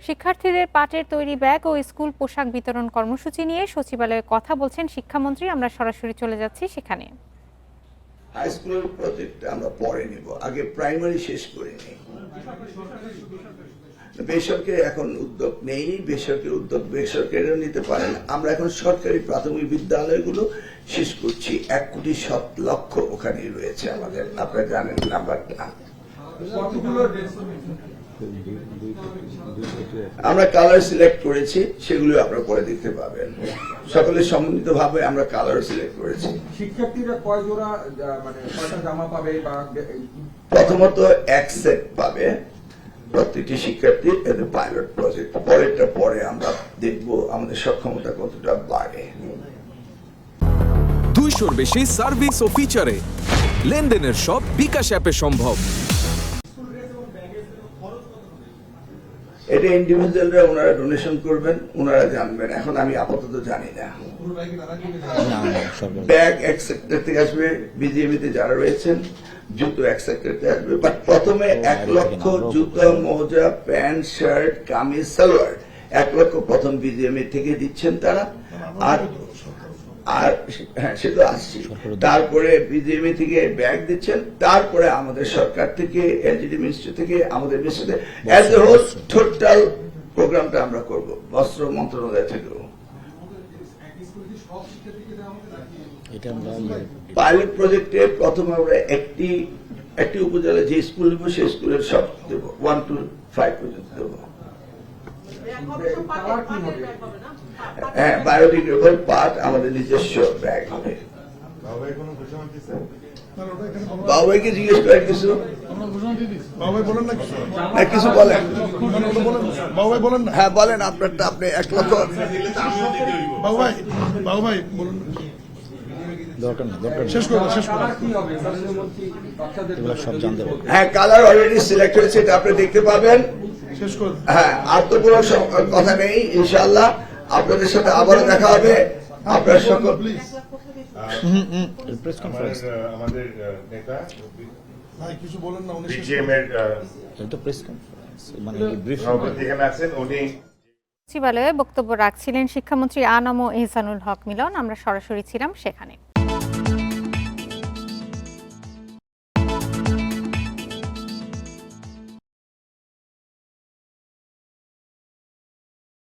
শিক্ষার্থীদের পাটের তৈরি ব্যাগ ও স্কুল পোশাক বিতরণ কর্মসূচি নিয়ে সচিবালয়ে কথা বলছেন শিক্ষামন্ত্রী। আমরা সরাসরি চলে যাচ্ছি সেখানে। হাই স্কুলের প্রজেক্ট আমরা পরে নিব, আগে প্রাইমারি শেষ করে নেই। বেসরকারি এখন উদ্যোগ নেই, বেসরকারি উদ্যোগ বেসরকারিও নিতে পারেন। আমরা এখন সরকারি প্রাথমিক বিদ্যালয়গুলো শেষ করছি। 1,07,00,000 ওখানে রয়েছে আমাদের, আপনারা জানেন নাম্বারটা। আমরা কালার সিলেক্ট করেছি, সেগুলো আপনারা পরে দেখতে পাবেন। সকলে সমন্বিত ভাবে আমরা কালার সিলেক্ট করেছি। শিক্ষার্থীরা কয় জোড়া মানে কয়টা জামা পাবে? বা প্রথমত এক সেট পাবে প্রত্যেকটি শিক্ষার্থী, এতে পাইলট প্রজেক্ট। পরেরটা পরে আমরা দেখব আমাদের সক্ষমতা কতটা বাড়ে। 200-র বেশি সার্ভিস ও ফিচারে লেনদেনের সব বিকাশ অ্যাপে সম্ভব। এটা ইন্ডিভিজুয়ালরা ওনারা ডোনেশন করবেন, ওনারা জানবেন। এখন আমি আপাতত জানি না। ব্যাগ এক সেক্টর থেকে আসবে, বিজিএমইতে যারা রয়েছেন জুতো এক সেক্টর থেকে আসবে। বাট প্রথমে 1 লক্ষ জুতো, মোজা, প্যান্ট, শার্ট, কামিজ, সালোয়ার 1 লক্ষ প্রথম বিজিএমই থেকে দিচ্ছেন তারা। আর হ্যাঁ, সে তো আসছি। তারপরে বিজিএমই থেকে ব্যাগ দিচ্ছেন, তারপরে আমাদের সরকার থেকে, এলজিডি মিনিস্ট্রি থেকে, আমাদের ministry as a whole total প্রোগ্রামটা আমরা করব, বস্ত্র মন্ত্রণালয় থেকেও। পাইলট প্রজেক্টে প্রথমে আমরা একটি উপজেলা যে স্কুল নেব সেই স্কুলের সব দেব, 1 to 5 পর্যন্ত দেব। হ্যাঁ, বায়োডিগ্রেডেবল পার্ট আমাদের নিজস্ব ব্যাগ হবে। বাবুভাইকে জিজ্ঞেস করেন কিছু, কিছু বলেন। হ্যাঁ বলেন, আপনারটা আপনি 1 লক্ষ। বাবুভাই বলুন। হ্যাঁ, কালার অলরেডি সিলেক্ট হয়েছে, এটা আপনি দেখতে পাবেন। হ্যাঁ, আর তো কোনো কথা নেই। ইনশাআল্লাহ আপনাদের সাথে আবারও দেখা হবে। আপনার সকল আমাদের নেতা কিছু বলেন না, উনি এখানে আছেন, উনি সচিবালয়ে বক্তব্য রাখছিলেন শিক্ষামন্ত্রী আনাম ও এহসানুল হক মিলন। আমরা সরাসরি ছিলাম সেখানে।